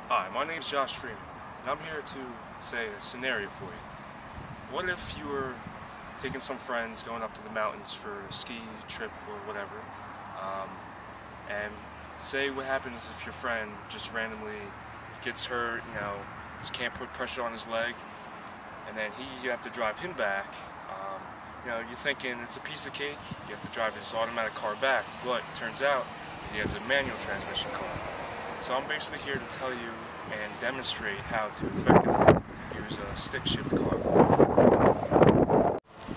Hi, my name's Josh Freeman, and I'm here to say a scenario for you. What if you were taking some friends going up to the mountains for a ski trip or whatever, and say what happens if your friend just randomly gets hurt, just can't put pressure on his leg, and then you have to drive him back. You're thinking it's a piece of cake, you have to drive his automatic car back, but it turns out he has a manual transmission car. So I'm basically here to tell you and demonstrate how to effectively use a stick shift car.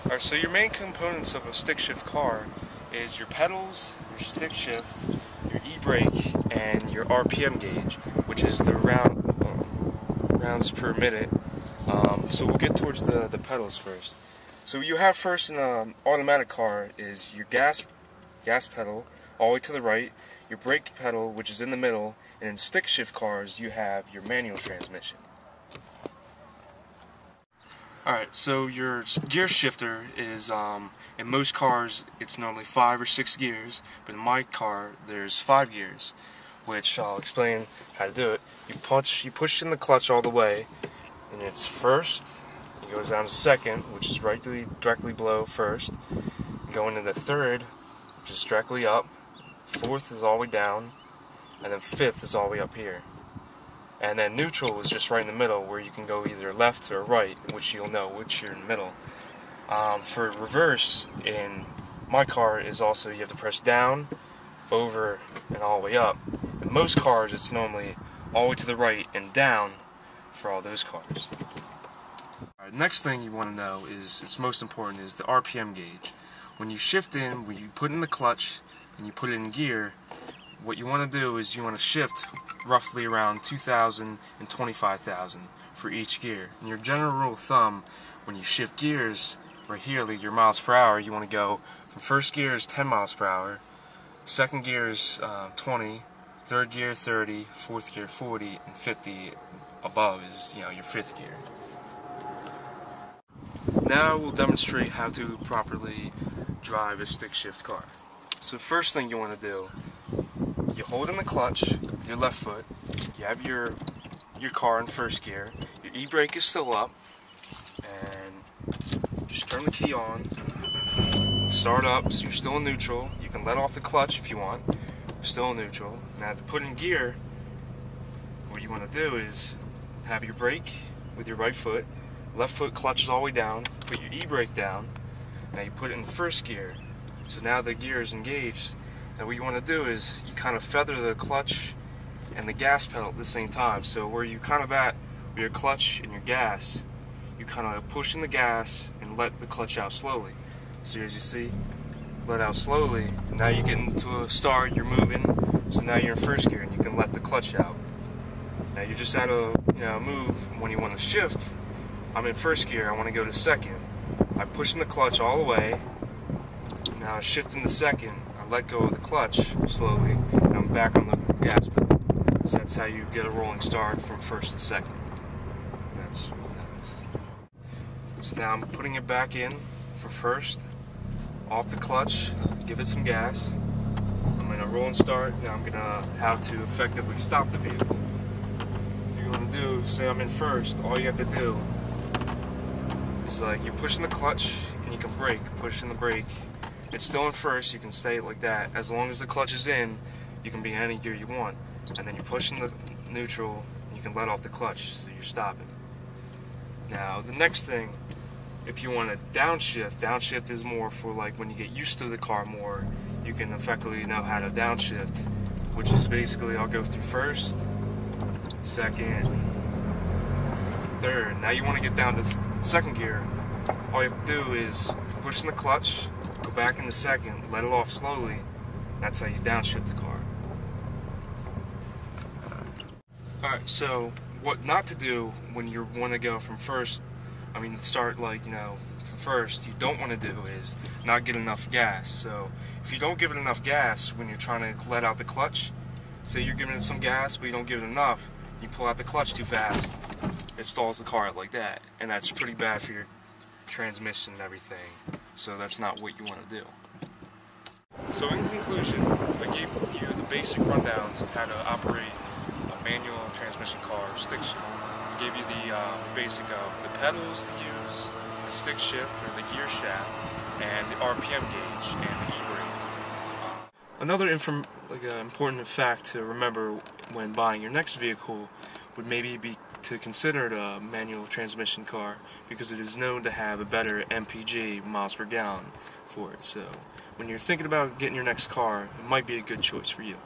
Alright, so your main components of a stick shift car is your pedals, your stick shift, your e-brake, and your RPM gauge, which is the rounds per minute. So we'll get towards the pedals first. So what you have first in an automatic car is your gas pedal all the way to the right, your brake pedal, which is in the middle, and in stick shift cars you have your manual transmission. Alright, so your gear shifter is, in most cars it's normally 5 or 6 gears, but in my car there's 5 gears, which I'll explain how to do it. You push in the clutch all the way, and it's first, it goes down to second, which is directly below first, go into the third, which is directly up, fourth is all the way down, and then fifth is all the way up here. And then neutral is just right in the middle, where you can go either left or right, which you'll know which you're in the middle. For reverse, in my car, is also you have to press down, over, and all the way up. In most cars, it's normally all the way to the right and down for all those cars. Alright, next thing you want to know is, it's most important, is the RPM gauge. When you shift in, when you put in the clutch, and you put it in gear, what you want to do is you want to shift roughly around 2,000 and 25,000 for each gear. And your general rule of thumb, when you shift gears, right here, like your miles per hour, you want to go from first gear is 10 miles per hour, second gear is 20, third gear 30, fourth gear 40, and 50 above is your fifth gear. Now we'll demonstrate how to properly drive a stick shift car. So first thing you want to do, you hold in the clutch with your left foot, you have your car in first gear, your e-brake is still up, and just turn the key on, start up, so you're still in neutral. You can let off the clutch if you want, still in neutral. Now to put in gear, what you want to do is have your brake with your right foot, left foot clutch is all the way down, put your e-brake down, now you put it in first gear. So now the gear is engaged. Now what you want to do is you kind of feather the clutch and the gas pedal at the same time. So where you kind of at with your clutch and your gas, you kind of push in the gas and let the clutch out slowly. So as you see, let out slowly. And now you get into a start, you're moving. So now you're in first gear and you can let the clutch out. Now you're just at a move when you want to shift. I'm in first gear, I want to go to second. I push in the clutch all the way. Now I shift in the second, I let go of the clutch slowly, and I'm back on the gas pedal. So that's how you get a rolling start from first to second. That's what that is. So now I'm putting it back in for first, off the clutch, give it some gas. I'm going to roll and start. Now I'm going to how to effectively stop the vehicle. What you want to do, say I'm in first, all you have to do is you're pushing the clutch and you can brake, push in the brake. It's still in first, you can stay like that. As long as the clutch is in, you can be in any gear you want. And then you're pushing the neutral, and you can let off the clutch, so you're stopping. Now, the next thing, if you want to downshift is more for when you get used to the car more, you can effectively know how to downshift, which is basically I'll go through first, second, third. Now you want to get down to second gear, all you have to do is push in the clutch, go back in the second, let it off slowly. That's how you downshift the car. Alright, so what not to do when you want to go from first, start from first, you don't want to do is not get enough gas. So if you don't give it enough gas when you're trying to let out the clutch, say you're giving it some gas but you don't give it enough, you pull out the clutch too fast, it stalls the car like that. And that's pretty bad for your transmission and everything. So that's not what you want to do. So in conclusion, I gave you the basic rundowns of how to operate a manual transmission car stick shift. It gave you the basic the pedals to use, the stick shift or the gear shaft, and the RPM gauge and the e-brake. Another important fact to remember when buying your next vehicle would maybe be to consider a manual transmission car, because it is known to have a better MPG, miles per gallon, for it. So when you're thinking about getting your next car, it might be a good choice for you.